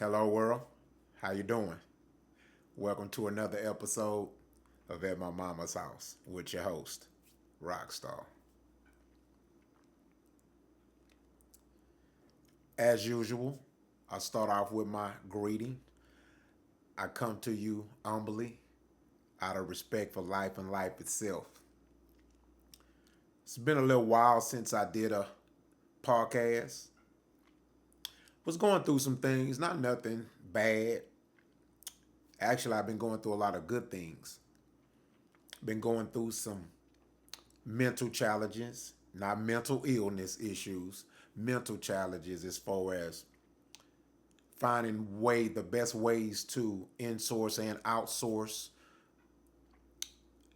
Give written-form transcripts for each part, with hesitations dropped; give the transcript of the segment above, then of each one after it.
Hello world, how you doing? Welcome to another episode of At My Mama's House with your host, Roc Star. As usual, I start off with my greeting. I come to you humbly out of respect for life and life itself. It's been a little while since I did a podcast. Was going through some things, not nothing bad. Actually, I've been going through a lot of good things. Been going through some mental challenges, not mental illness issues, mental challenges as far as finding the best ways to insource and outsource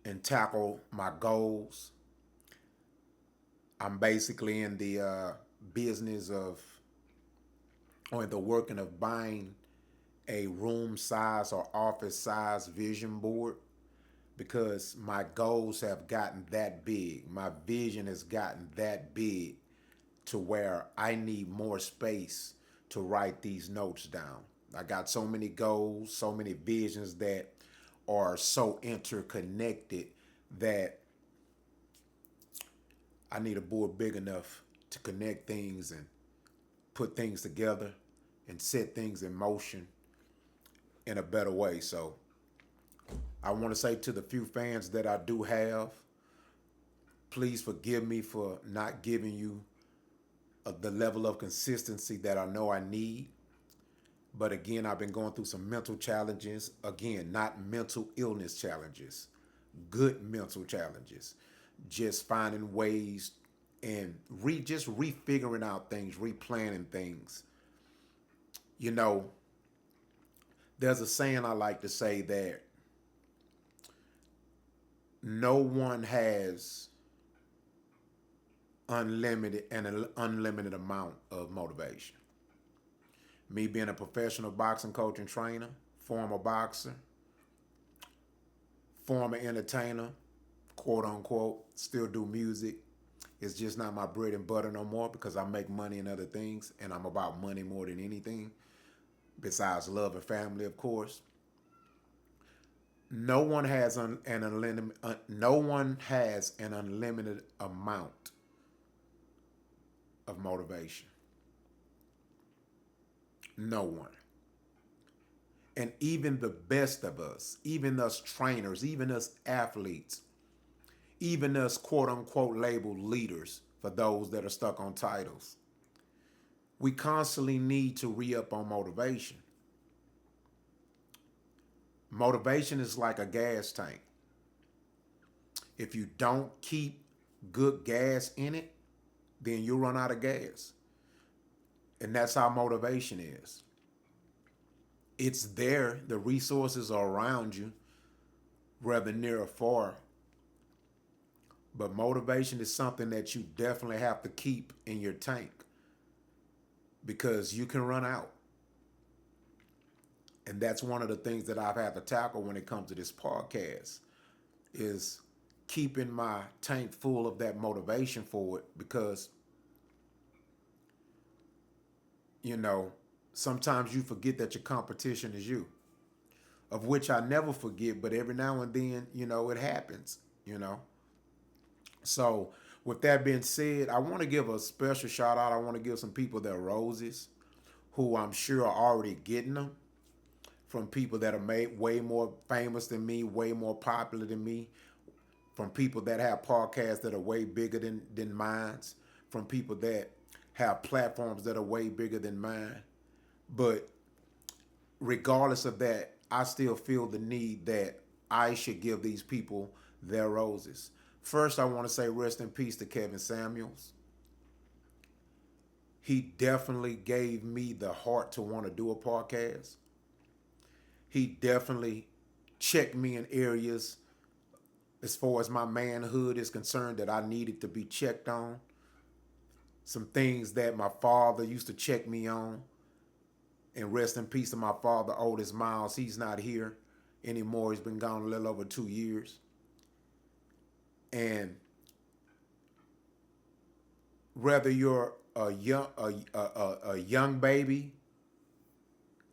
and tackle my goals. I'm basically in the business of, or in the working of buying a room size or office size vision board because my goals have gotten that big. My vision has gotten that big to where I need more space to write these notes down. I got so many goals, so many visions that are so interconnected that I need a board big enough to connect things and put things together and set things in motion in a better way. So I want to say to the few fans that I do have, please forgive me for not giving you the level of consistency that I know I need. But again, I've been going through some mental challenges. Again, not mental illness challenges, good mental challenges. Just finding ways and just refiguring out things, replanning things. You know, there's a saying I like to say that no one has an unlimited amount of motivation. Me being a professional boxing coach and trainer, former boxer, former entertainer, quote unquote, still do music. It's just not my bread and butter no more because I make money in other things and I'm about money more than anything, besides love and family, of course. No one has an unlimited amount of motivation. No one. And even the best of us, even us trainers, even us athletes, even us quote unquote labeled leaders for those that are stuck on titles, we constantly need to re-up on motivation. Motivation is like a gas tank. If you don't keep good gas in it, then you'll run out of gas. And that's how motivation is. It's there, the resources are around you, whether near or far. But motivation is something that you definitely have to keep in your tank because you can run out. And that's one of the things that I've had to tackle when it comes to this podcast is keeping my tank full of that motivation for it because, you know, sometimes you forget that your competition is you, of which I never forget, but every now and then, it happens, you know. So with that being said, I want to give a special shout out. I want to give some people their roses who I'm sure are already getting them from people that are made way more famous than me, way more popular than me, from people that have podcasts that are way bigger than mine's, from people that have platforms that are way bigger than mine. But regardless of that, I still feel the need that I should give these people their roses. First, I want to say rest in peace to Kevin Samuels. He definitely gave me the heart to want to do a podcast. He definitely checked me in areas as far as my manhood is concerned that I needed to be checked on. Some things that my father used to check me on. And rest in peace to my father, Otis Miles. He's not here anymore. He's been gone a little over 2 years. And whether you're a young baby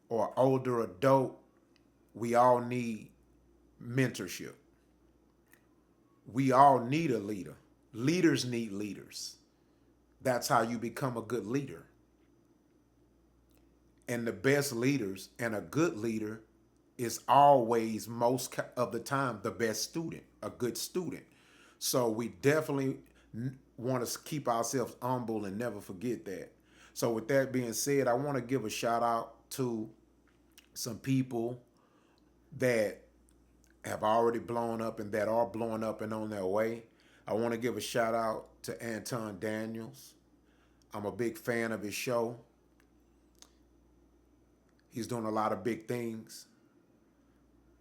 or older adult, we all need mentorship. We all need a leader. Leaders need leaders. That's how you become a good leader. And the best leaders and a good leader is always, most of the time, the best student, a good student. So we definitely want to keep ourselves humble and never forget that. So with that being said, I want to give a shout out to some people that have already blown up and that are blowing up and on their way. I want to give a shout out to Anton Daniels. I'm a big fan of his show. He's doing a lot of big things.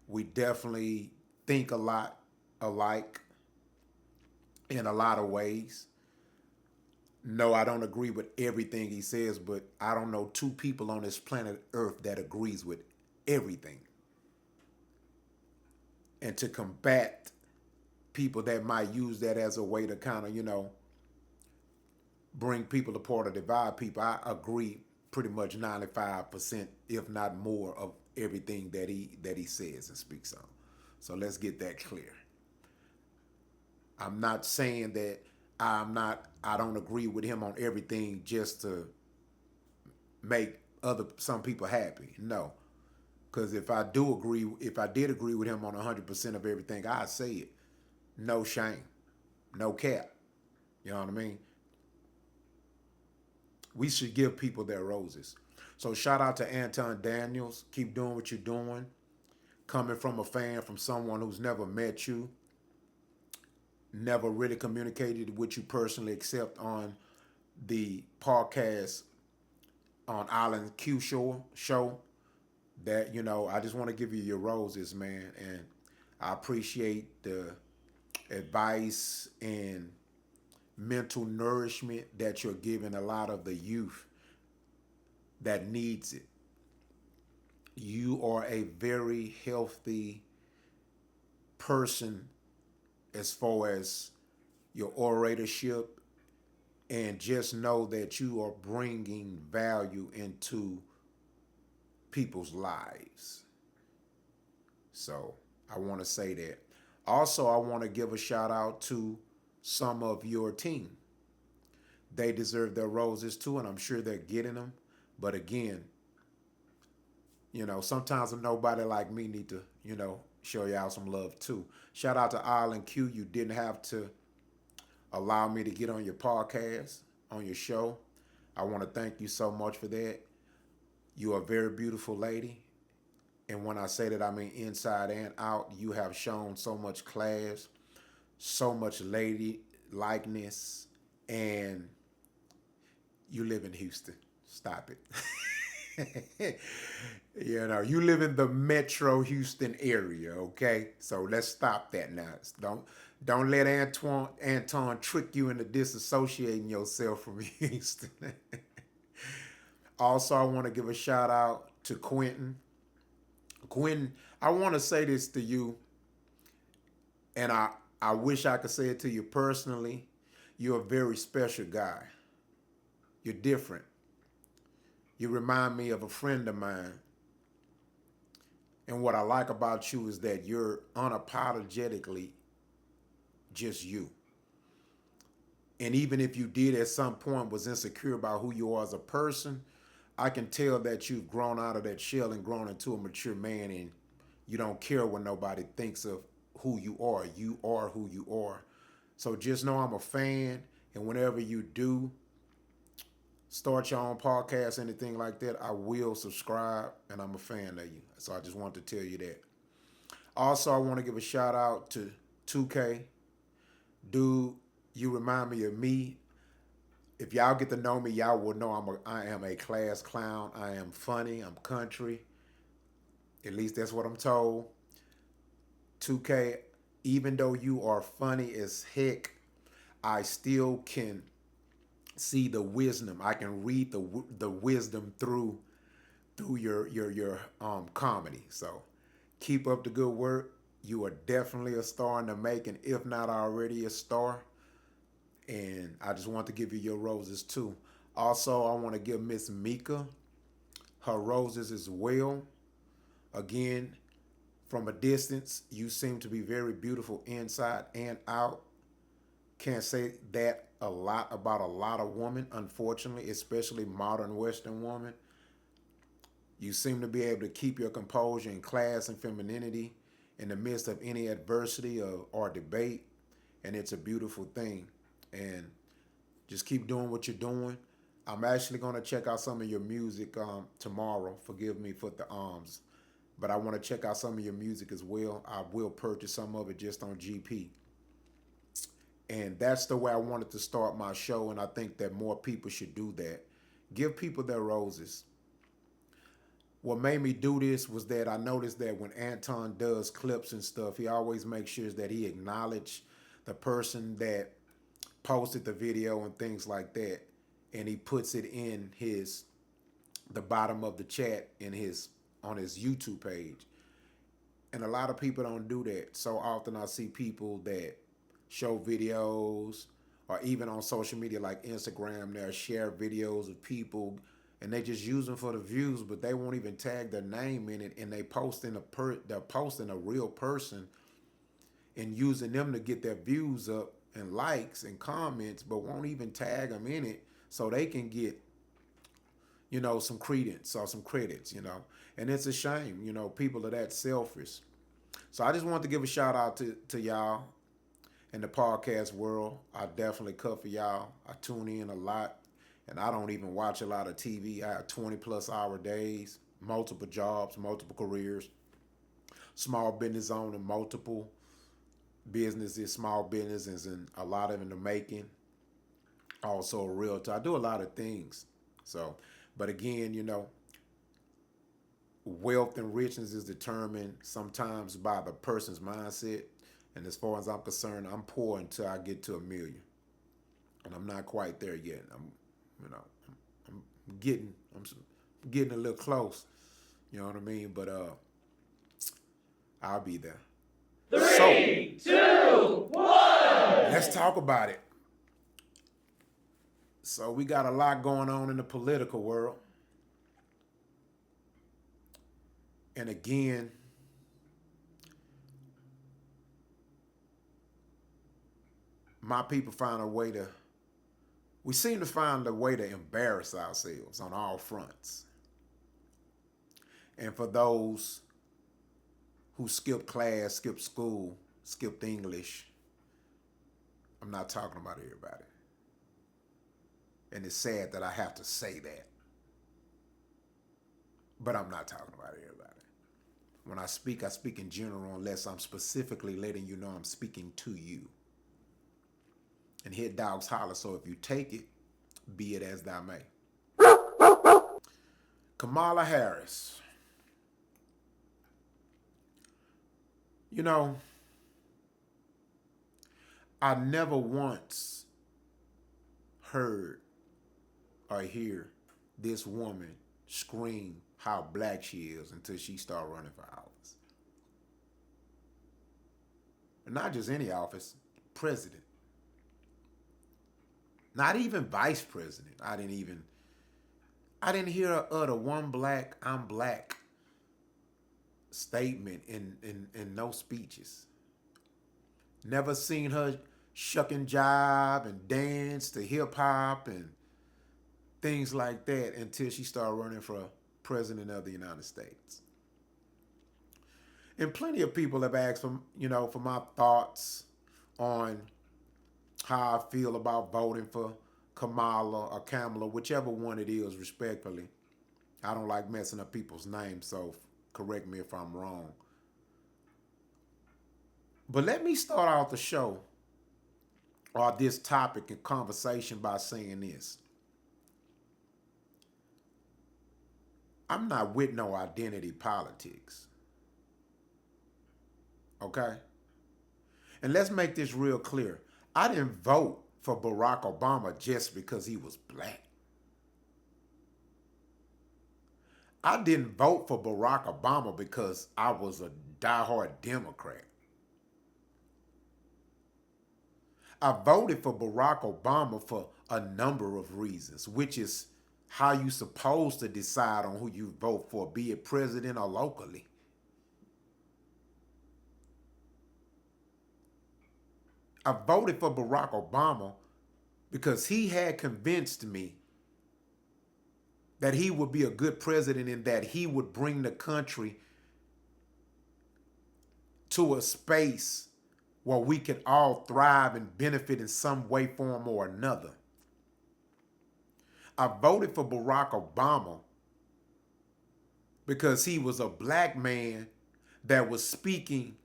We definitely think a lot alike in a lot of ways. No, I don't agree with everything he says, but I don't know two people on this planet Earth that agrees with everything. And to combat people that might use that as a way to kind of, bring people apart or divide people, I agree pretty much 95%, if not more, of everything that he says and speaks on. So let's get that clear. I'm not saying that I don't agree with him on everything just to make some people happy. No. Because if I did agree with him on 100% of everything, I'd say it. No shame. No cap. You know what I mean? We should give people their roses. So shout out to Anton Daniels. Keep doing what you're doing. Coming from a fan, from someone who's never met you, never really communicated with you personally except on the podcast on Island Q show. That, I just want to give you your roses, man. And I appreciate the advice and mental nourishment that you're giving a lot of the youth that needs it. You are a very healthy person as far as your oratorship, and just know that you are bringing value into people's lives. So I want to say that. Also, I want to give a shout out to some of your team. They deserve their roses too, and I'm sure they're getting them. But again, sometimes a nobody like me need to, show y'all some love too. Shout out to Island Q. You didn't have to allow me to get on your podcast, on your show. I want to thank you so much for that. You are a very beautiful lady. And when I say that, I mean inside and out. You have shown so much class, so much lady likeness, and you live in Houston. Stop it. You live in the Metro Houston area, okay? So let's stop that now. Don't let Anton trick you into disassociating yourself from Houston. Also, I want to give a shout out to Quentin. Quentin, I want to say this to you, and I wish I could say it to you personally. You're a very special guy. You're different. You remind me of a friend of mine. And what I like about you is that you're unapologetically just you. And even if you did at some point was insecure about who you are as a person, I can tell that you've grown out of that shell and grown into a mature man, and you don't care what nobody thinks of who you are. You are who you are. So just know I'm a fan, and whenever you do start your own podcast, anything like that, I will subscribe, and I'm a fan of you. So I just want to tell you that. Also, I want to give a shout out to 2K. Dude, you remind me of me. If y'all get to know me, y'all will know I am a class clown. I am funny. I'm country. At least that's what I'm told. 2K, even though you are funny as heck, I still can see the wisdom. I can read the wisdom through your comedy. So keep up the good work. You are definitely a star in the making, if not already a star. And I just want to give you your roses too. Also, I want to give Miss Mika her roses as well. Again, from a distance, you seem to be very beautiful inside and out. Can't say that a lot about a lot of women, unfortunately, especially modern Western women. You seem to be able to keep your composure and class and femininity in the midst of any adversity or debate, and it's a beautiful thing. And just keep doing what you're doing. I'm actually going to check out some of your music tomorrow. Forgive me for the arms, but I want to check out some of your music as well. I will purchase some of it just on GP. And that's the way I wanted to start my show, and I think that more people should do that. Give people their roses. What made me do this was that I noticed that when Anton does clips and stuff, he always makes sure that he acknowledge the person that posted the video and things like that, and he puts it in the bottom of the chat in his on his YouTube page. And a lot of people don't do that. So often I see people that show videos or even on social media like Instagram, they'll share videos of people and they just use them for the views, but they won't even tag their name in it, and they're posting a real person and using them to get their views up and likes and comments, but won't even tag them in it so they can get, some credence or some credits. And it's a shame, people are that selfish. So I just want to give a shout out to y'all in the podcast world. I definitely cut for y'all. I tune in a lot, and I don't even watch a lot of TV. I have 20+ hour days, multiple jobs, multiple careers, small business owner, multiple businesses, small businesses, and a lot of in the making. Also a realtor. I do a lot of things. So, but again, wealth and richness is determined sometimes by the person's mindset. And as far as I'm concerned, I'm poor until I get to 1 million, and I'm not quite there yet. I'm getting a little close. You know what I mean? But I'll be there. 3, 2, 1. Let's talk about it. So we got a lot going on in the political world. And again, my people we seem to find a way to embarrass ourselves on all fronts. And for those who skipped class, skipped school, skipped English, I'm not talking about everybody. And it's sad that I have to say that. But I'm not talking about everybody. When I speak in general unless I'm specifically letting you know I'm speaking to you. And hit dogs holler, so if you take it, be it as thou may. Kamala Harris. I never once heard or hear this woman scream how black she is until she started running for office. And not just any office, president. Not even vice president. I didn't hear her utter one I'm black statement in no speeches. Never seen her shuck and jive and dance to hip hop and things like that until she started running for president of the United States. And plenty of people have asked for my thoughts on how I feel about voting for Kamala or Kamala, whichever one it is, respectfully. I don't like messing up people's names, so correct me if I'm wrong. But let me start out the show or this topic and conversation by saying this. I'm not with no identity politics. Okay? And let's make this real clear. I didn't vote for Barack Obama just because he was black. I didn't vote for Barack Obama because I was a diehard Democrat. I voted for Barack Obama for a number of reasons, which is how you supposed to decide on who you vote for, be it president or locally. I voted for Barack Obama because he had convinced me that he would be a good president and that he would bring the country to a space where we can all thrive and benefit in some way, form, or another. I voted for Barack Obama because he was a black man that was speaking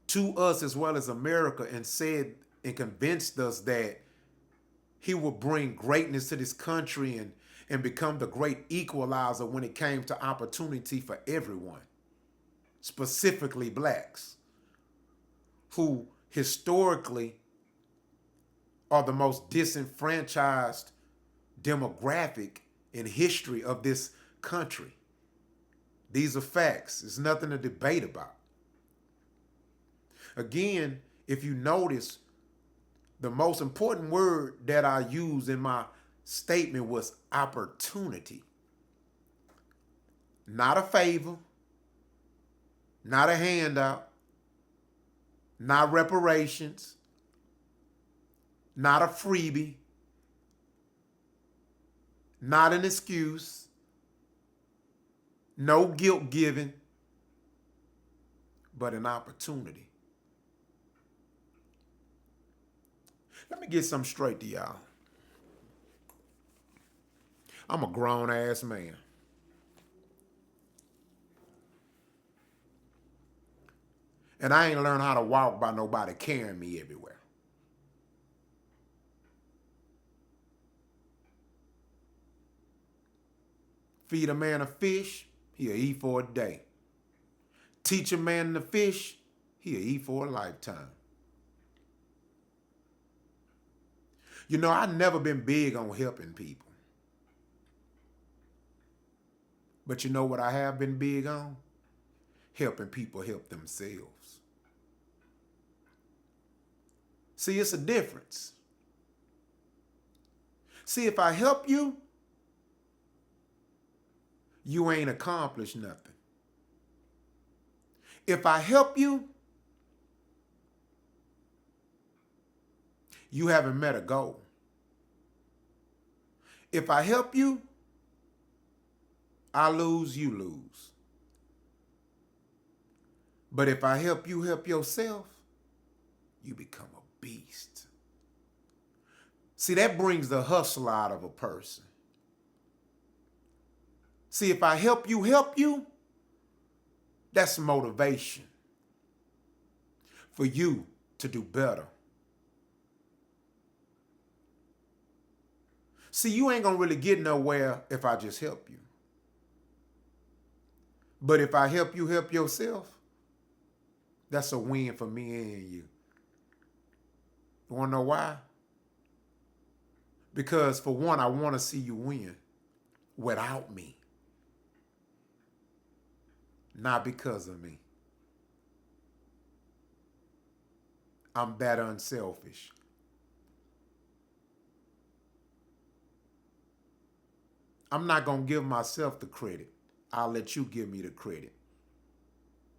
to us as well as America and said and convinced us that he would bring greatness to this country and become the great equalizer when it came to opportunity for everyone, specifically blacks, who historically are the most disenfranchised demographic in history of this country. These are facts. There's nothing to debate about. Again, if you notice, the most important word that I used in my statement was opportunity. Not a favor, not a handout, not reparations, not a freebie, not an excuse, no guilt given, but an opportunity. Let me get something straight to y'all. I'm a grown ass man. And I ain't learned how to walk by nobody carrying me everywhere. Feed a man a fish, he'll eat for a day. Teach a man to fish, he'll eat for a lifetime. You know, I've never been big on helping people. But you know what I have been big on? Helping people help themselves. See, it's a difference. See, if I help you, you ain't accomplished nothing. If I help you, you haven't met a goal. If I help you, I lose, you lose. But if I help you help yourself, you become a beast. See, that brings the hustle out of a person. See, if I help you, that's motivation for you to do better. See, you ain't gonna really get nowhere if I just help you. But if I help you help yourself, that's a win for me and you. You wanna know why? Because for one, I wanna see you win without me. Not because of me. I'm that unselfish. I'm not going to give myself the credit. I'll let you give me the credit.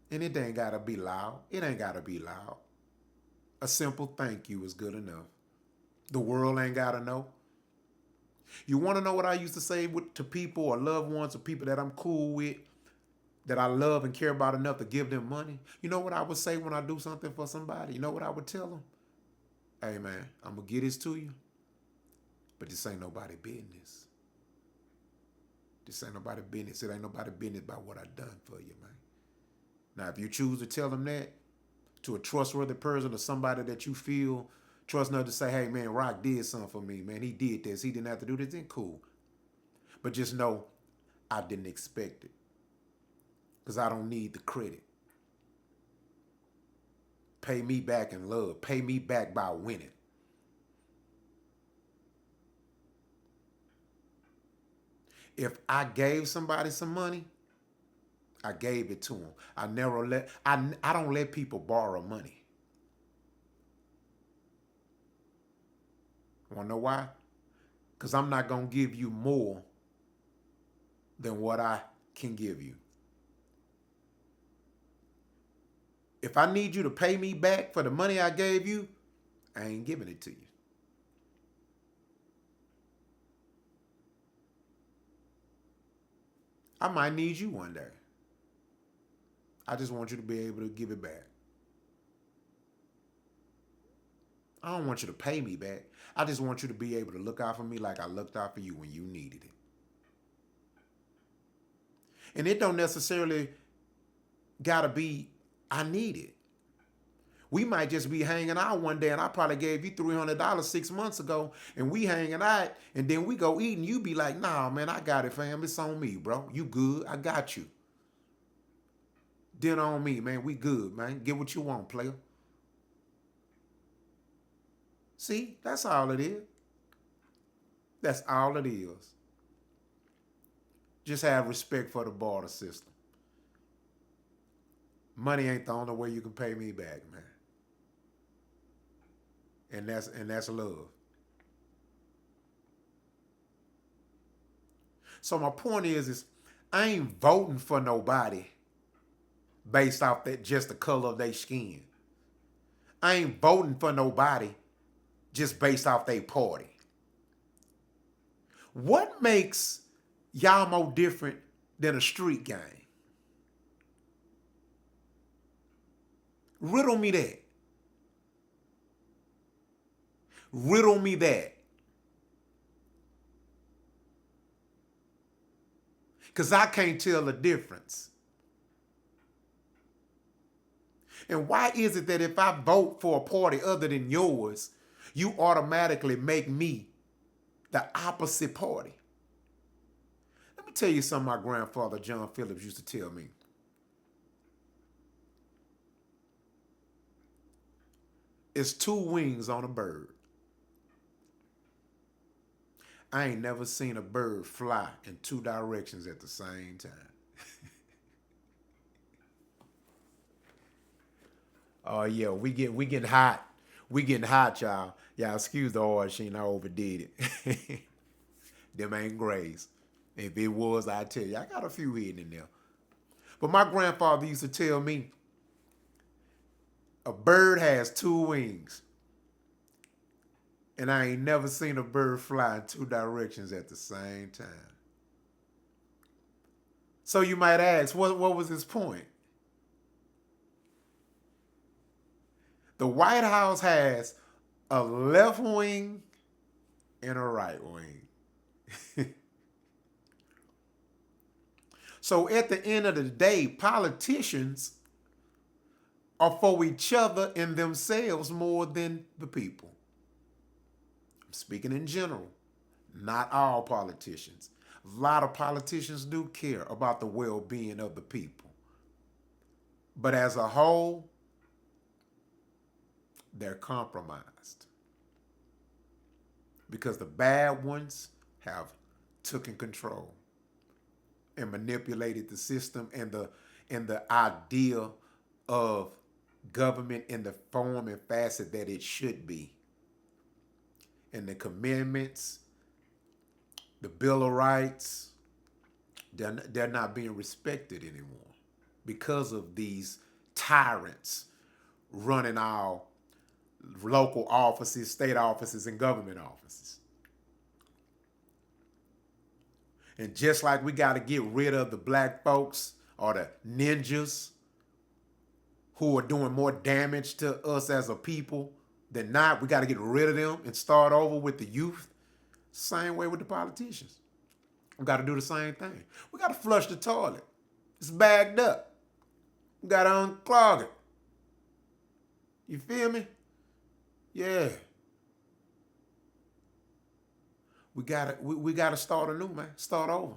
And it ain't got to be loud. It ain't got to be loud. A simple thank you is good enough. The world ain't got to know. You want to know what I used to say to people or loved ones or people that I'm cool with, that I love and care about enough to give them money? You know what I would say when I do something for somebody? You know what I would tell them? Hey, man, I'm going to get this to you, but this ain't nobody business. This ain't nobody business. It ain't nobody business about what I done for you, man. Now, if you choose to tell them that to a trustworthy person or somebody that you feel trust enough to say, hey, man, Roc did something for me, man. He did this. He didn't have to do this. Then cool. But just know I didn't expect it because I don't need the credit. Pay me back in love. Pay me back by winning. If I gave somebody some money, I gave it to them. I don't let people borrow money. Want to know why? because I'm not going to give you more than what I can give you. If I need you to pay me back for the money I gave you, I ain't giving it to you. I might need you one day. I just want you to be able to give it back. I don't want you to pay me back. I just want you to be able to look out for me like I looked out for you when you needed it. And it don't necessarily gotta be I need it. We might just be hanging out one day and I probably gave you $300 6 months ago and we hanging out and then we go eat and you be like, nah, man, I got it, fam. It's on me, bro. You good. I got you. Dinner on me, man. We good, man. Get what you want, player. See, that's all it is. That's all it is. Just have respect for the barter system. Money ain't the only way you can pay me back, man. And that's love. So my point is I ain't voting for nobody based off that just the color of their skin. I ain't voting for nobody just based off their party. What makes y'all more different than a street gang? Riddle me that. Riddle me that. Because I can't tell the difference. And why is it that if I vote for a party other than yours, you automatically make me the opposite party? Let me tell you something my grandfather, John Phillips, used to tell me. It's two wings on a bird. I ain't never seen a bird fly in two directions at the same time. Oh yeah, we getting hot. We getting hot, y'all. Y'all excuse the orange sheen, I overdid it. Them ain't grays. If it was, I'd tell you. I got a few hidden in there. But my grandfather used to tell me, a bird has two wings. And I ain't never seen a bird fly in two directions at the same time. So you might ask, what was his point? The White House has a left wing and a right wing. So at the end of the day, politicians are for each other and themselves more than the people. I'm speaking in general, not all politicians. A lot of politicians do care about the well-being of the people. But as a whole, they're compromised. Because the bad ones have taken control and manipulated the system and the idea of government in the form and facet that it should be. And the commandments, the Bill of Rights, they're not being respected anymore because of these tyrants running our local offices, state offices, and government offices. And just like we got to get rid of the black folks or the ninjas who are doing more damage to us as a people than not, we got to get rid of them and start over with the youth. Same way with the politicians. We got to do the same thing. We got to flush the toilet. It's bagged up. We got to unclog it. You feel me? Yeah. We gotta start anew, man. Start over.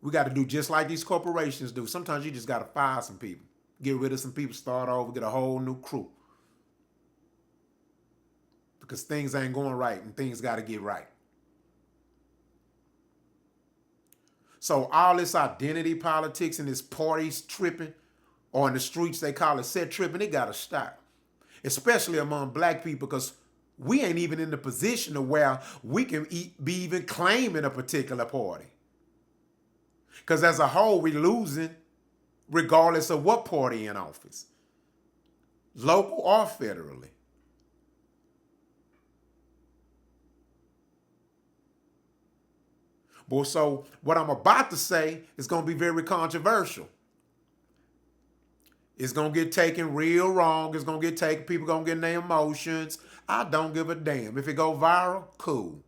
We got to do just like these corporations do. Sometimes you just got to fire some people. Get rid of some people, start over, get a whole new crew. Because things ain't going right and things got to get right. So all this identity politics and this parties tripping, or in the streets they call it set tripping, it got to stop. Especially among black people, because We ain't even in the position of where we can be even claiming a particular party. Because as a whole, we losing regardless of what party in office, local or federally. But so what I'm about to say is going to be very controversial. It's going to get taken real wrong. It's going to get taken, people going to get in their emotions. I don't give a damn. If it go viral, cool.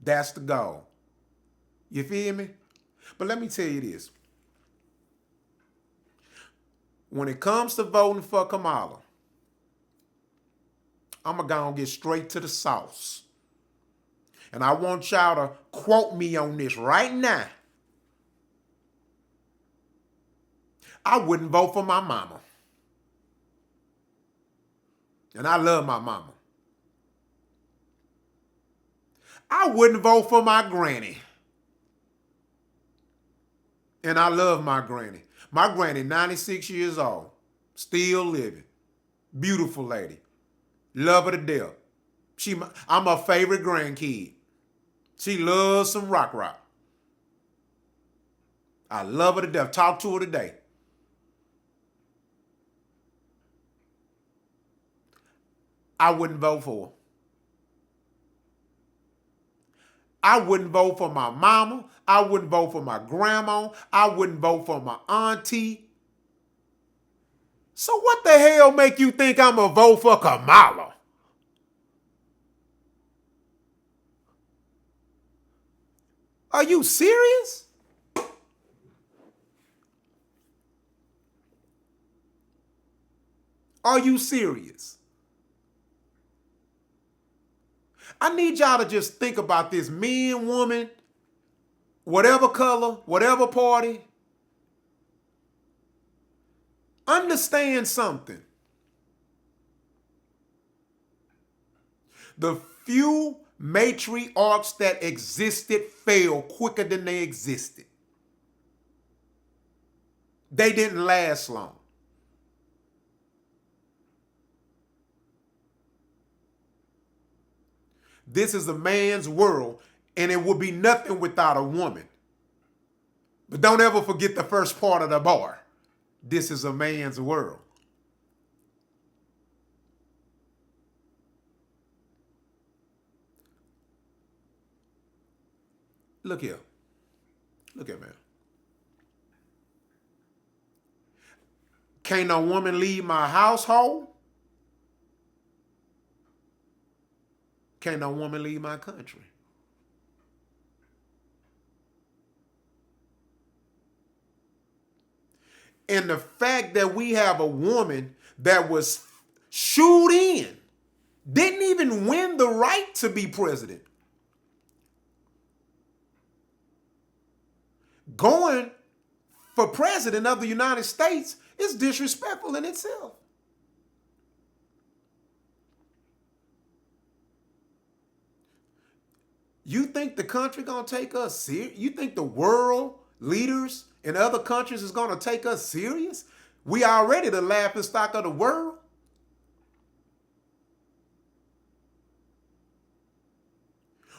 That's the goal. You feel me? But let me tell you this. When it comes to voting for Kamala, I'm going to go and get straight to the sauce. And I want y'all to quote me on this right now. I wouldn't vote for my mama. And I love my mama. I wouldn't vote for my granny. And I love my granny. My granny, 96 years old, still living. Beautiful lady. Love her to death. I'm her favorite grandkid. She loves some rock. I love her to death. Talk to her today. I wouldn't vote for her. I wouldn't vote for my mama. I wouldn't vote for my grandma. I wouldn't vote for my auntie. So what the hell make you think I'm going to vote for Kamala? Are you serious? Are you serious? I need y'all to just think about this. Men, woman, whatever color, whatever party. Understand something. The few matriarchs that existed fell quicker than they existed. They didn't last long. This is a man's world, and it would be nothing without a woman. But don't ever forget the first part of the bar. This is a man's world. Look here. Look at man. Can't no woman leave my household? Can't no woman leave my country? And the fact that we have a woman that was shooed in, didn't even win the right to be president, going for president of the United States is disrespectful in itself. You think the country gonna take us serious? You think the world leaders in other countries is gonna take us serious? We already the laughing stock of the world.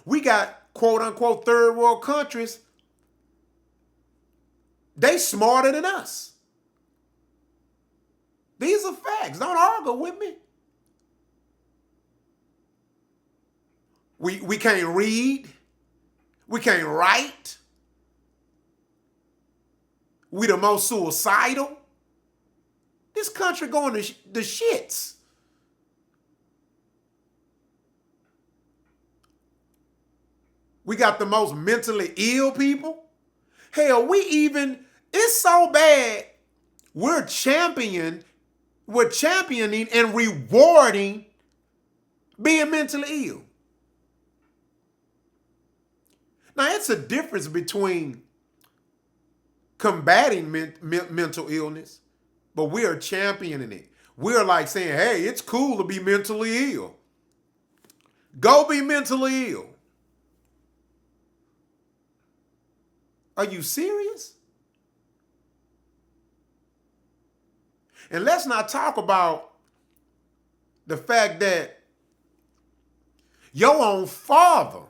We got quote unquote third world countries. They smarter than us. These are facts. Don't argue with me. We can't read. We can't write. We the most suicidal. This country going to the shits. We got the most mentally ill people. Hell, it's so bad, we're championing and rewarding being mentally ill. Now, it's a difference between combating mental illness, but we are championing it. We're like saying, hey, it's cool to be mentally ill. Go be mentally ill. Are you serious? And let's not talk about the fact that Your own father,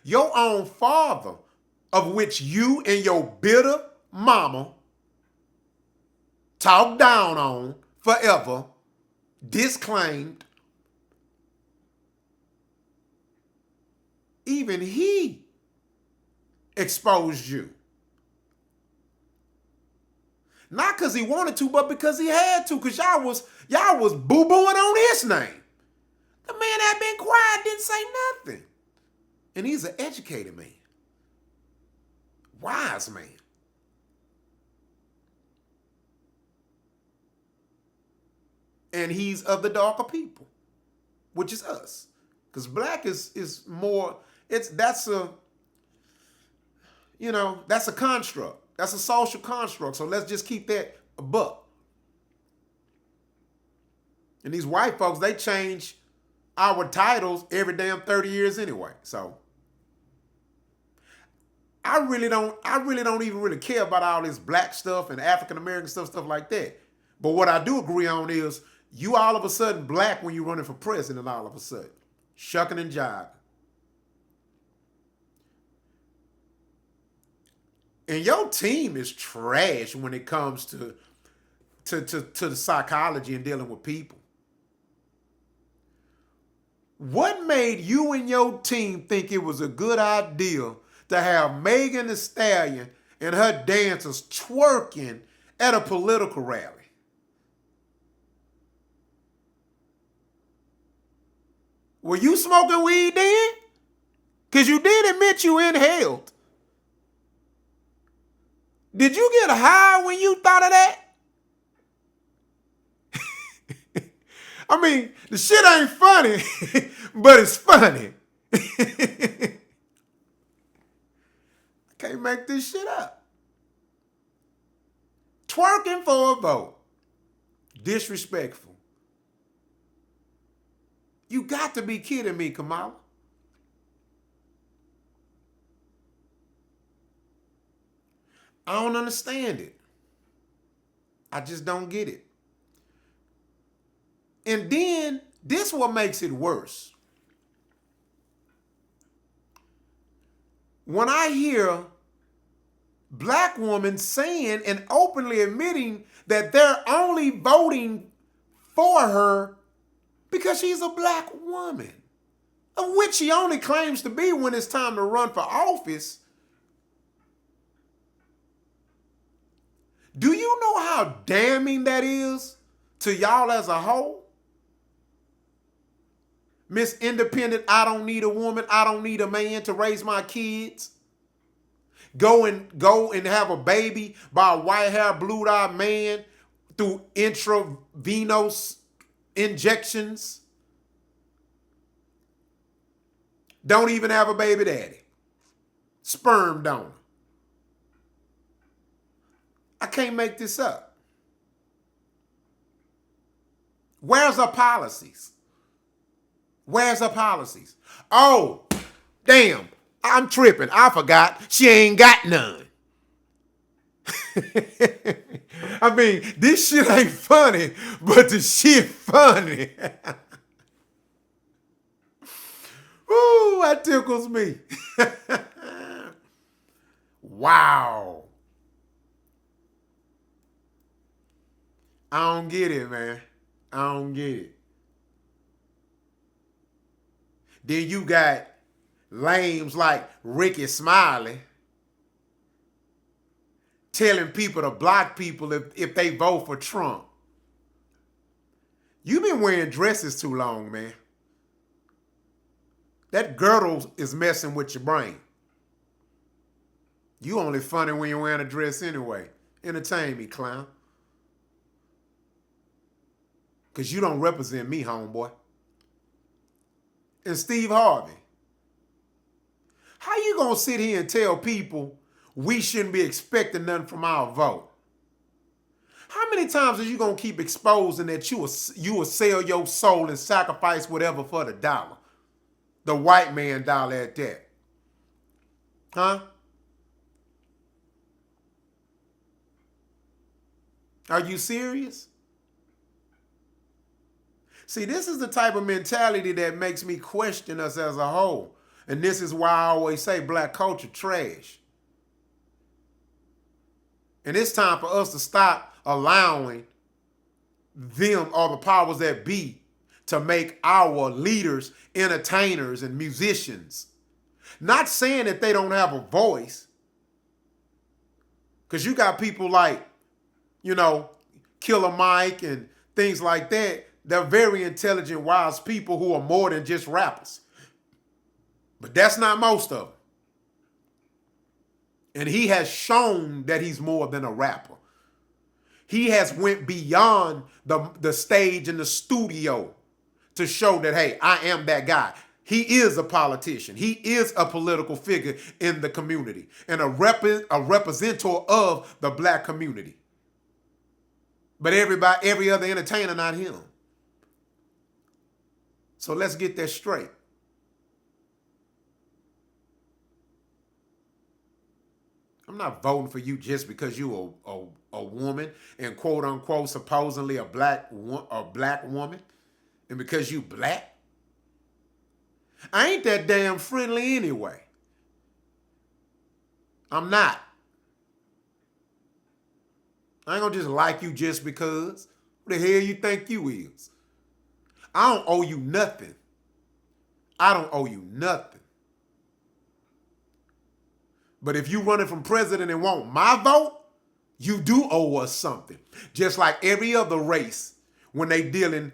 your own father, of which you and your bitter mama talked down on forever, disclaimed, even he exposed you. Not because he wanted to, but because he had to, because y'all was boo-booing on his name. The man had been quiet, didn't say nothing. And he's an educated man. Wise man. And he's of the darker people, which is us. Because black is more, that's a construct. That's a social construct. So let's just keep that a buck. And these white folks, they change our titles every damn 30 years anyway. So I really don't even really care about all this black stuff and African American stuff like that. But what I do agree on is you all of a sudden black when you're running for president all of a sudden. Shucking and jiving. And your team is trash when it comes to the psychology and dealing with people. What made you and your team think it was a good idea to have Megan Thee Stallion and her dancers twerking at a political rally? Were you smoking weed then? Because you did admit you inhaled. Did you get high when you thought of that? I mean, the shit ain't funny, but it's funny. I can't make this shit up. Twerking for a vote. Disrespectful. You got to be kidding me, Kamala. I don't understand it. I just don't get it. And then, this is what makes it worse. When I hear black women saying and openly admitting that they're only voting for her because she's a black woman, of which she only claims to be when it's time to run for office. Do you know how damning that is to y'all as a whole? Miss Independent, I don't need a woman, I don't need a man to raise my kids. Go and have a baby by a white-haired, blue-eyed man through intravenous injections. Don't even have a baby daddy. Sperm donor. I can't make this up. Where's her policies? Where's her policies? Oh, damn. I'm tripping. I forgot. She ain't got none. I mean, this shit ain't funny, but the shit funny. Ooh, that tickles me. Wow. I don't get it, man. I don't get it. Then you got lames like Ricky Smiley telling people to block people if they vote for Trump. You've been wearing dresses too long, man. That girdle is messing with your brain. You only funny when you're wearing a dress anyway. Entertain me, clown. Because you don't represent me, homeboy. And Steve Harvey. How you going to sit here and tell people we shouldn't be expecting nothing from our vote? How many times are you going to keep exposing that you will sell your soul and sacrifice whatever for the dollar? The white man dollar at that. Huh? Are you serious? See, this is the type of mentality that makes me question us as a whole. And this is why I always say black culture trash. And it's time for us to stop allowing them or the powers that be to make our leaders entertainers and musicians. Not saying that they don't have a voice. Because you got people like, Killer Mike and things like that. They're very intelligent, wise people who are more than just rappers. But that's not most of them. And he has shown that he's more than a rapper. He has went beyond the stage and the studio to show that, hey, I am that guy. He is a politician. He is a political figure in the community and a representative of the black community. But every other entertainer, not him. So let's get that straight. I'm not voting for you just because you a woman and quote unquote supposedly a black woman, and because you black. I ain't that damn friendly anyway. I'm not. I ain't gonna just like you just because. Who the hell you think you is? I don't owe you nothing. I don't owe you nothing. But if you running from president and want my vote, you do owe us something. Just like every other race when they dealing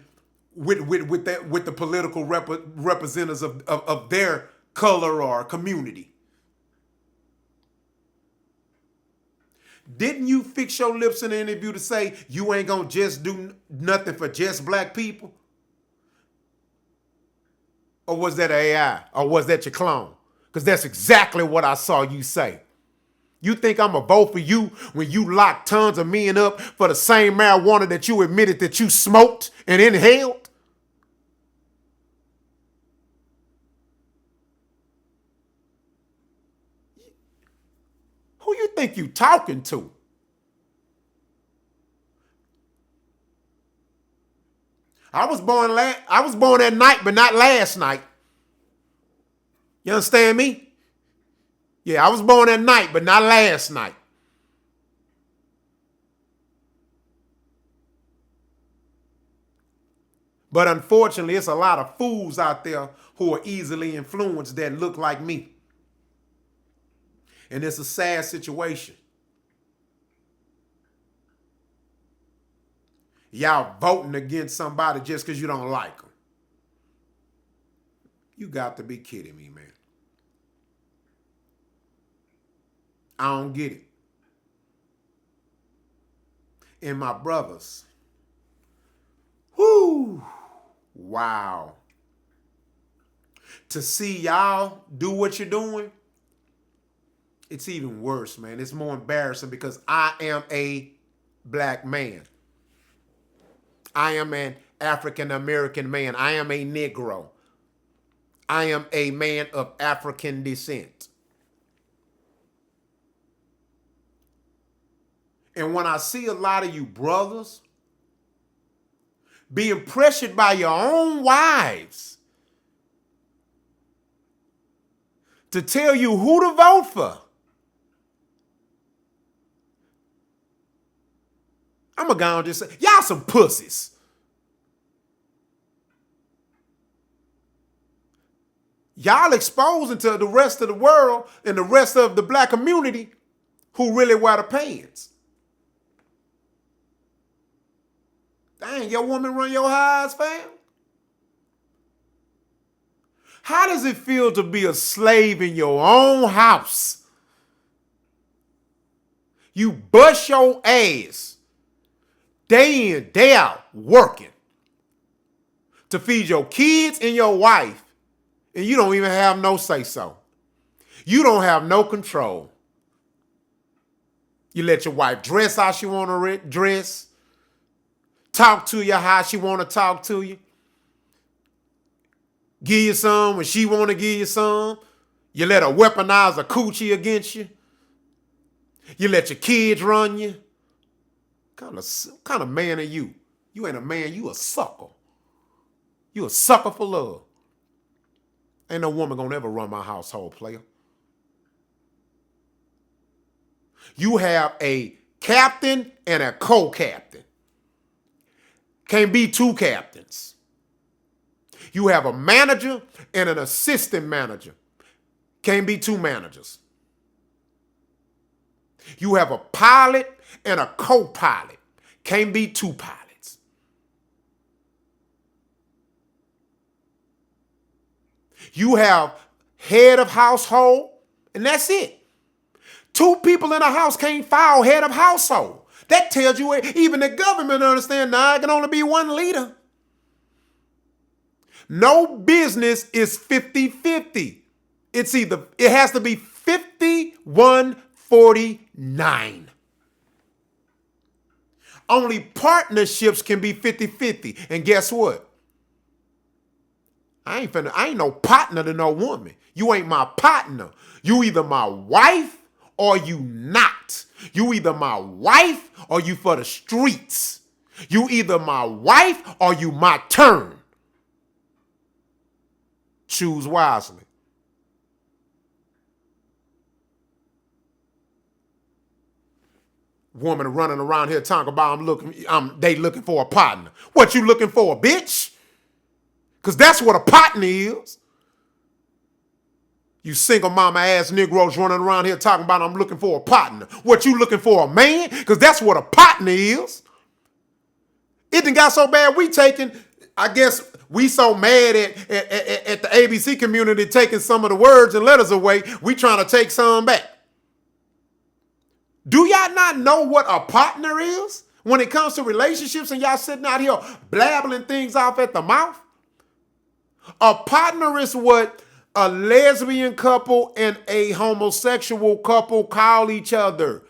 with the political representatives of their color or community. Didn't you fix your lips in the interview to say you ain't gonna just do nothing for just black people? Or was that AI? Or was that your clone? Because that's exactly what I saw you say. You think I'm going to vote for you when you lock tons of men up for the same marijuana that you admitted that you smoked and inhaled? Who you think you talking to? I was born that night, but not last night. You understand me? Yeah, I was born that night, but not last night. But unfortunately, it's a lot of fools out there who are easily influenced that look like me. And it's a sad situation. Y'all voting against somebody just because you don't like them. You got to be kidding me, man. I don't get it. And my brothers, whoo, wow. To see y'all do what you're doing, it's even worse, man. It's more embarrassing because I am a black man. I am an African-American man. I am a Negro. I am a man of African descent. And when I see a lot of you brothers being pressured by your own wives to tell you who to vote for, I'm going to go and just say, y'all some pussies. Y'all exposing to the rest of the world and the rest of the black community who really wear the pants. Dang, your woman run your house, fam? How does it feel to be a slave in your own house? You bust your ass day in, day out, working to feed your kids and your wife, and you don't even have no say-so. You don't have no control. You let your wife dress how she want to dress, talk to you how she want to talk to you, give you some when she want to give you some. You let her weaponize a coochie against you. You let your kids run you. Kind of man are you? You ain't a man, you a sucker. You a sucker for love. Ain't no woman gonna ever run my household, player. You have a captain and a co-captain. Can't be two captains. You have a manager and an assistant manager. Can't be two managers. You have a pilot and a co-pilot. Can't be two pilots. You have head of household, and that's it. Two people in a house can't file head of household. That tells you even the government understand now it can only be one leader. No business is 50-50. It has to be 51-49. Only partnerships can be 50-50. And guess what? I ain't no partner to no woman. You ain't my partner. You either my wife or you not. You either my wife or you for the streets. You either my wife or you my turn. Choose wisely. Woman running around here talking about they looking for a partner. What you looking for, bitch? Because that's what a partner is. You single mama ass Negroes running around here talking about I'm looking for a partner. What you looking for, a man? Because that's what a partner is. It done got so bad I guess we so mad at the ABC community taking some of the words and letters away, we trying to take some back. Do y'all not know what a partner is when it comes to relationships and y'all sitting out here blabbling things off at the mouth? A partner is what a lesbian couple and a homosexual couple call each other.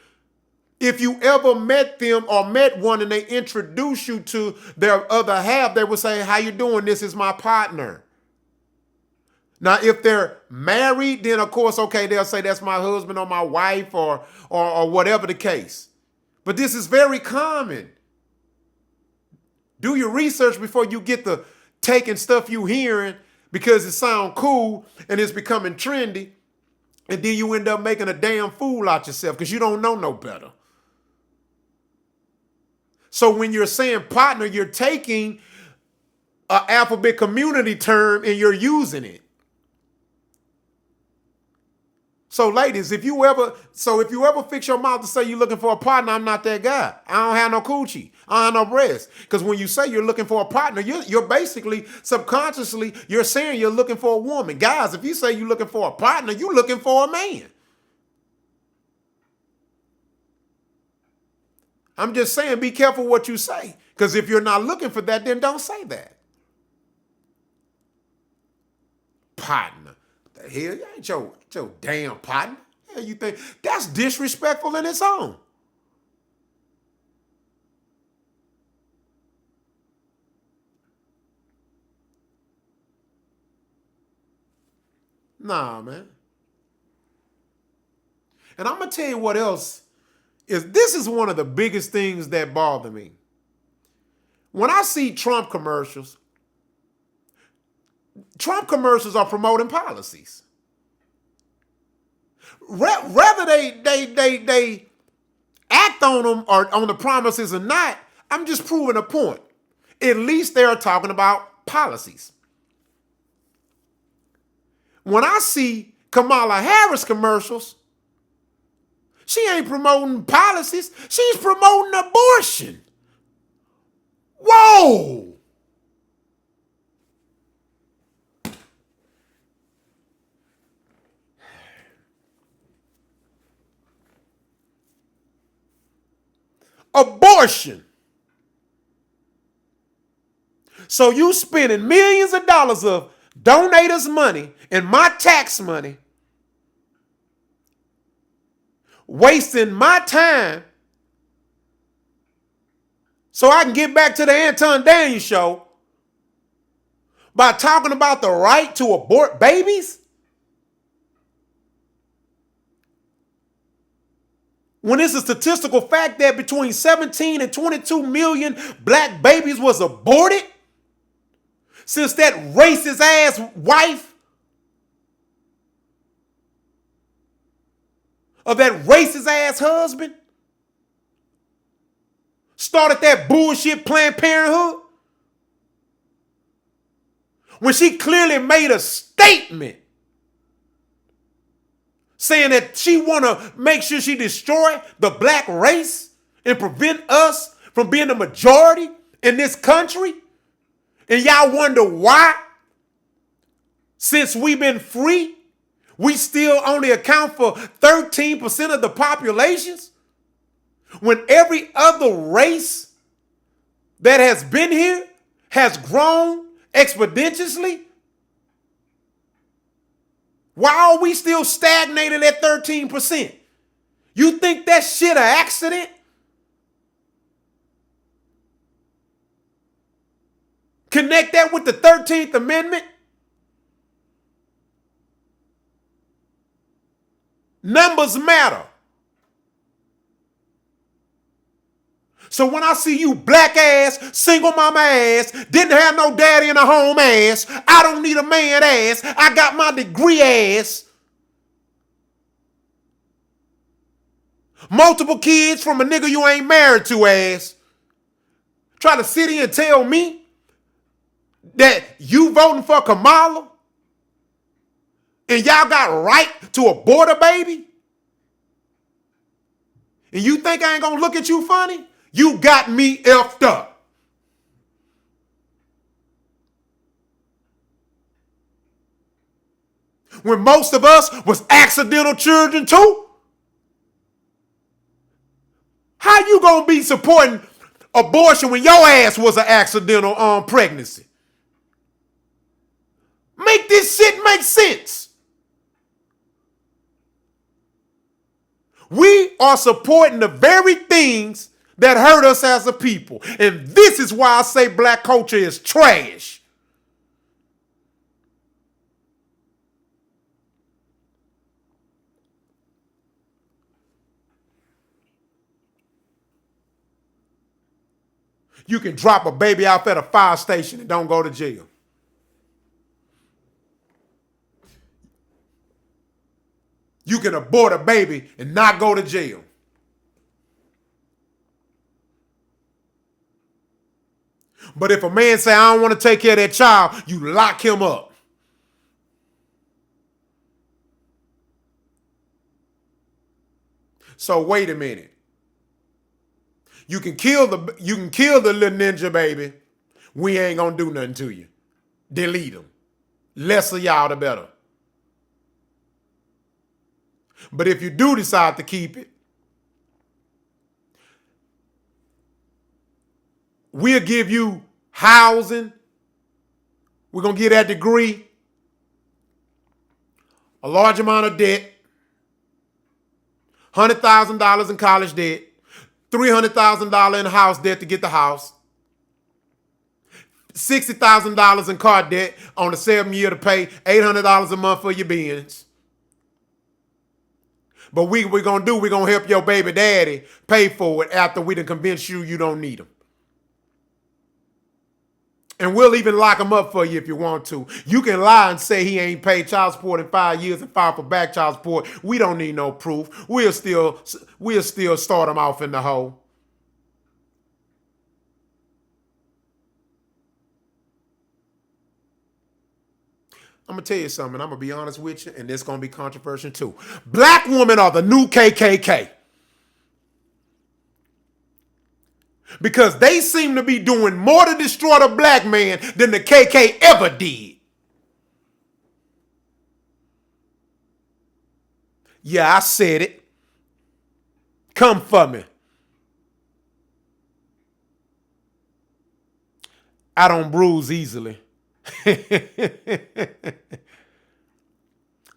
If you ever met them or met one and they introduce you to their other half, they would say, how you doing? This is my partner. Now, if they're married, then of course, okay, they'll say that's my husband or my wife or whatever the case. But this is very common. Do your research before you get to taking stuff you hearing because it sounds cool and it's becoming trendy. And then you end up making a damn fool out yourself because you don't know no better. So when you're saying partner, you're taking an alphabet community term and you're using it. So ladies, if you ever fix your mouth to say you're looking for a partner, I'm not that guy. I don't have no coochie. I don't have no breasts. Because when you say you're looking for a partner, you're basically, subconsciously, you're saying you're looking for a woman. Guys, if you say you're looking for a partner, you're looking for a man. I'm just saying, be careful what you say. Because if you're not looking for that, then don't say that. Partner. What the hell? You ain't your damn partner. Hell, you think that's disrespectful in its own. Nah, man. And I'm going to tell you what else this is one of the biggest things that bother me. When I see Trump commercials are promoting policies. Whether they act on them or on the promises or not, I'm just proving a point. At least they're talking about policies. When I see Kamala Harris commercials, she ain't promoting policies. She's promoting abortion. Whoa! Abortion. So you spending millions of dollars of donators' money and my tax money, wasting my time so I can get back to the Anton Daniels show by talking about the right to abort babies? When it's a statistical fact that between 17 and 22 million black babies was aborted? since that racist ass wife of that racist ass husband started that bullshit Planned Parenthood? When she clearly made a statement saying that she want to make sure she destroy the black race and prevent us from being the majority in this country. And y'all wonder why, since we've been free, we still only account for 13% of the populations, when every other race that has been here has grown exponentially. Why are we still stagnated at 13%? You think that shit an accident? Connect that with the 13th Amendment. Numbers matter. So when I see you black ass, single mama ass, didn't have no daddy in a home ass, I don't need a man ass, I got my degree ass, multiple kids from a nigga you ain't married to ass, try to sit here and tell me that you voting for Kamala and y'all got right to abort a baby? And you think I ain't gonna look at you funny? You got me effed up. When most of us was accidental children too? How you gonna be supporting abortion when your ass was an accidental pregnancy? Make this shit make sense. We are supporting the very things that hurt us as a people. And this is why I say black culture is trash. You can drop a baby off at a fire station and don't go to jail. You can abort a baby and not go to jail. But if a man say, I don't want to take care of that child, you lock him up. So wait a minute. You can kill the little ninja baby. We ain't gonna do nothing to you. Delete them. Less of y'all the better. But if you do decide to keep it, we'll give you housing. We're going to give that degree, a large amount of debt, $100,000 in college debt, $300,000 in house debt to get the house, $60,000 in car debt on the 7-year to pay $800 a month for your Benz. But we're going to help your baby daddy pay for it after we done convince you don't need him. And we'll even lock him up for you if you want to. You can lie and say he ain't paid child support in 5 years and file for back child support. We don't need no proof. We'll still start him off in the hole. I'm going to tell you something. I'm going to be honest with you, and this is going to be controversial too. Black women are the new KKK. Because they seem to be doing more to destroy the black man than the KK ever did. Yeah, I said it. Come for me. I don't bruise easily.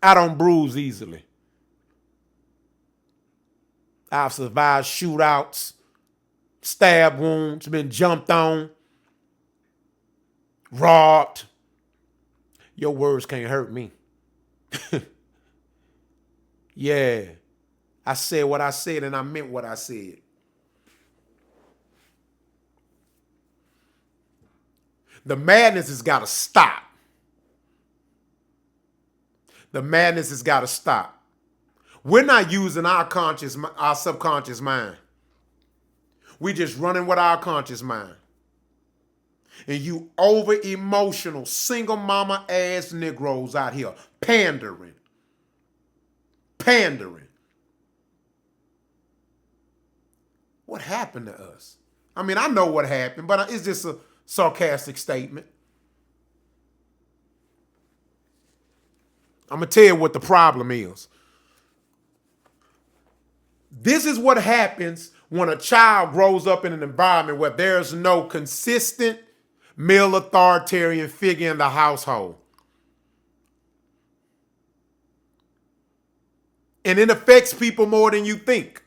I don't bruise easily. I've survived shootouts, stab wounds, been jumped on, robbed. Your words can't hurt me. Yeah, I said what I said and I meant what I said. The madness has got to stop. The madness has got to stop. We're not using our subconscious mind. We just running with our conscious mind. And you over emotional single mama ass Negroes out here pandering. What happened to us? I mean, I know what happened, but it's just a sarcastic statement. I'm going to tell you what the problem is. This is what happens when a child grows up in an environment where there's no consistent male authoritarian figure in the household. And it affects people more than you think.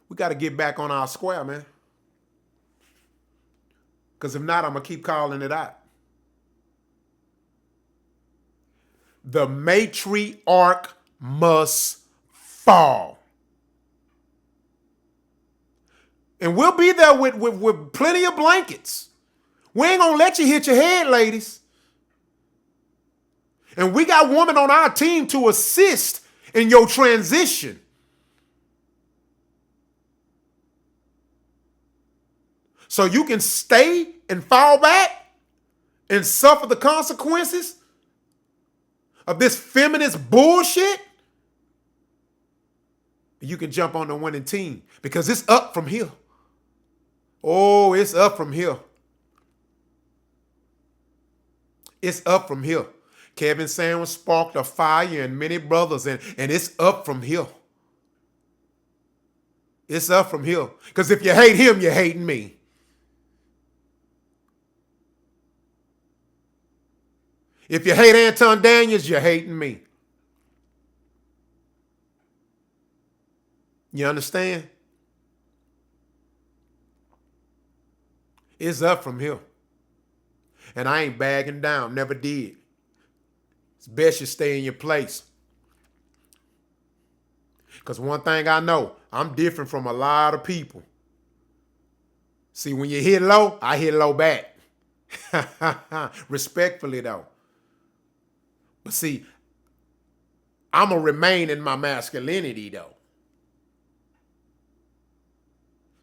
We got to get back on our square, man. Because if not, I'm going to keep calling it out. The matriarch must fall. And we'll be there with plenty of blankets. We ain't going to let you hit your head, ladies. And we got women on our team to assist in your transition. So you can stay and fall back and suffer the consequences of this feminist bullshit. You can jump on the winning team because it's up from here. Oh, it's up from here. It's up from here. Kevin Samuels sparked a fire in many brothers, and it's up from here. It's up from here. Because if you hate him, you're hating me. If you hate Anton Daniels, you're hating me. You understand? It's up from here. And I ain't bagging down. Never did. It's best you stay in your place. Because one thing I know, I'm different from a lot of people. See, when you hit low, I hit low back. Respectfully, though. But see, I'm going to remain in my masculinity, though.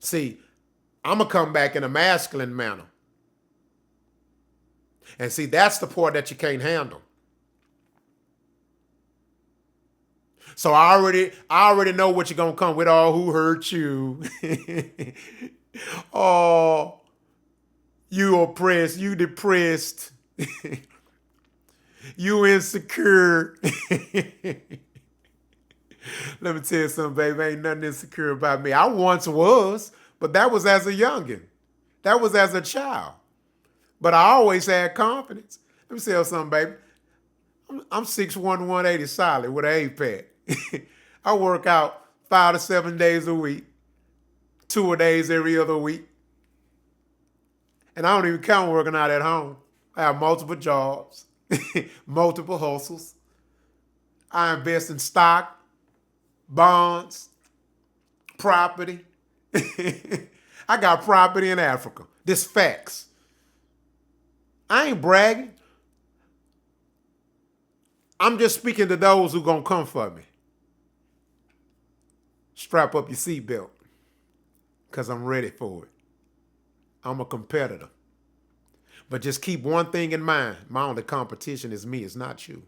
See, I'm going to come back in a masculine manner. And see, that's the part that you can't handle. So I already know what you're going to come with. Oh, who hurt you? Oh, you oppressed, you depressed. You insecure. Let me tell you something, baby. Ain't nothing insecure about me. I once was, but that was as a youngin'. That was as a child. But I always had confidence. Let me tell you something, baby. I'm 6'1", 180 solid with an 8-pack. I work out 5 to 7 days a week, 2 days every other week. And I don't even count working out at home. I have multiple jobs, multiple hustles. I invest in stock, bonds, property. I got property in Africa. This facts. I ain't bragging. I'm just speaking to those who gonna come for me. Strap up your seatbelt, because I'm ready for it. I'm a competitor. But just keep one thing in mind. My only competition is me. It's not you.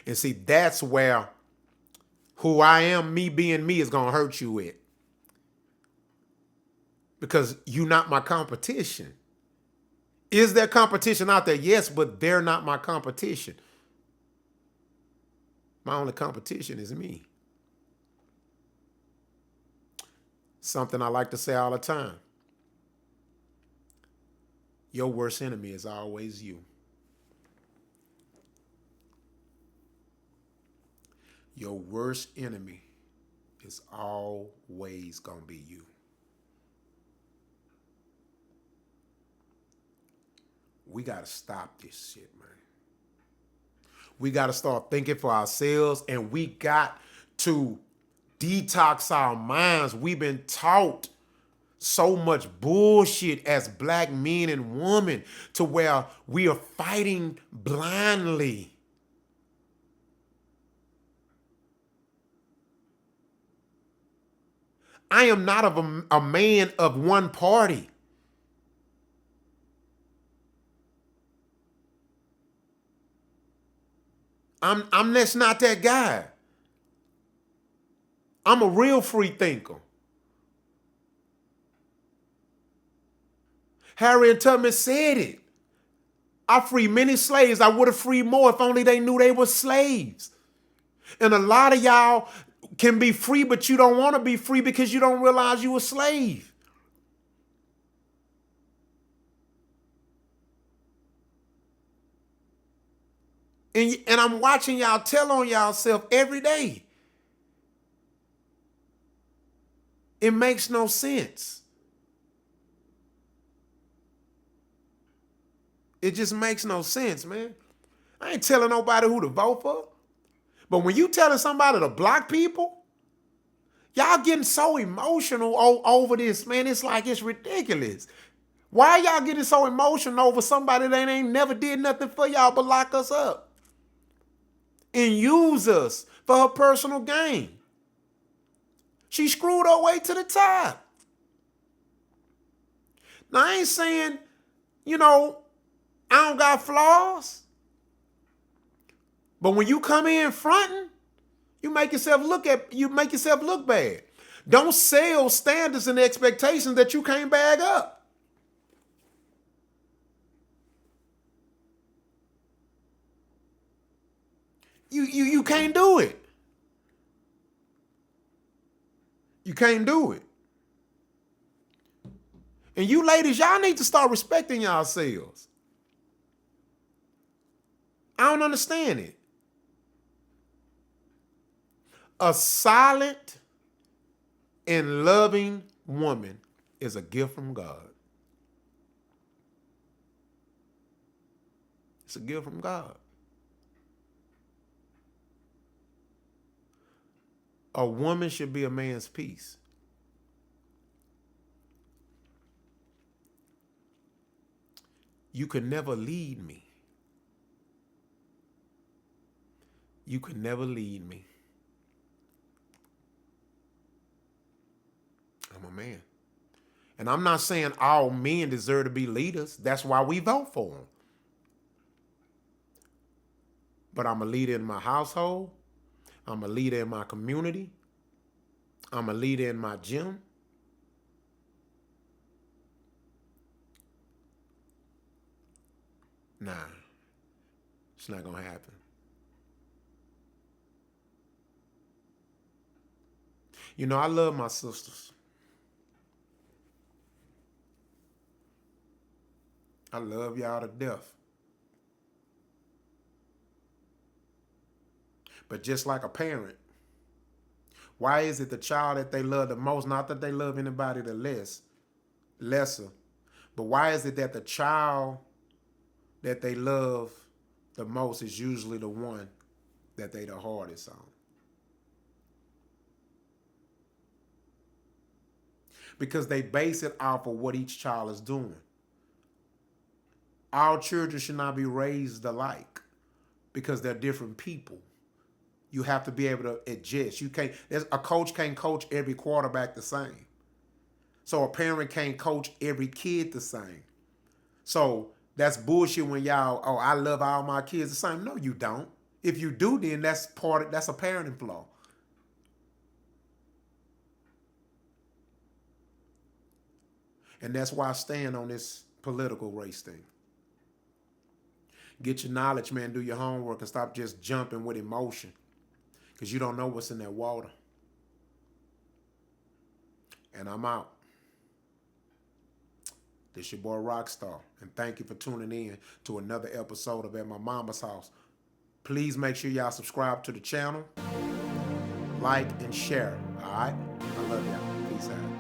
And see, that's where who I am, me being me, is going to hurt you with. Because you're not my competition. Is there competition out there? Yes, but they're not my competition. My only competition is me. Something I like to say all the time. Your worst enemy is always you. Your worst enemy is always going to be you. We got to stop this shit, man. We got to start thinking for ourselves, and we got to detox our minds. We've been taught so much bullshit as black men and women to where we are fighting blindly. I am not a man of one party. I'm just not that guy. I'm a real free thinker. Harriet Tubman said it. I freed many slaves. I would have freed more if only they knew they were slaves. And a lot of y'all can be free, but you don't want to be free because you don't realize you a slave. And I'm watching y'all tell on y'allself every day. It makes no sense. It just makes no sense, man. I ain't telling nobody who to vote for. But when you telling somebody to block people, y'all getting so emotional over this, man. It's like it's ridiculous. Why y'all getting so emotional over somebody that ain't never did nothing for y'all but lock us up and use us for her personal gain? She screwed her way to the top. Now, I ain't saying, I don't got flaws. But when you come in fronting, you make yourself look bad. Don't sell standards and expectations that you can't bag up. You can't do it. You can't do it. And you ladies, y'all need to start respecting yourselves. I don't understand it. A silent and loving woman is a gift from God. It's a gift from God. A woman should be a man's peace. You could never lead me. You could never lead me. I'm a man. And I'm not saying all men deserve to be leaders. That's why we vote for them. But I'm a leader in my household. I'm a leader in my community. I'm a leader in my gym. Nah, it's not going to happen. I love my sisters. I love y'all to death. But just like a parent, why is it the child that they love the most, not that they love anybody the lesser, but why is it that the child that they love the most is usually the one that they the hardest on? Because they base it off of what each child is doing. All children should not be raised alike because they're different people. You have to be able to adjust. A coach can't coach every quarterback the same. So a parent can't coach every kid the same. So that's bullshit when y'all, I love all my kids the same. No, you don't. If you do, then that's a parenting flaw. And that's why I stand on this political race thing. Get your knowledge, man. Do your homework and stop just jumping with emotion. Because you don't know what's in that water. And I'm out. This your boy Roc Star. And thank you for tuning in to another episode of At My Mama's House. Please make sure y'all subscribe to the channel. Like and share. All right? I love y'all. Peace out.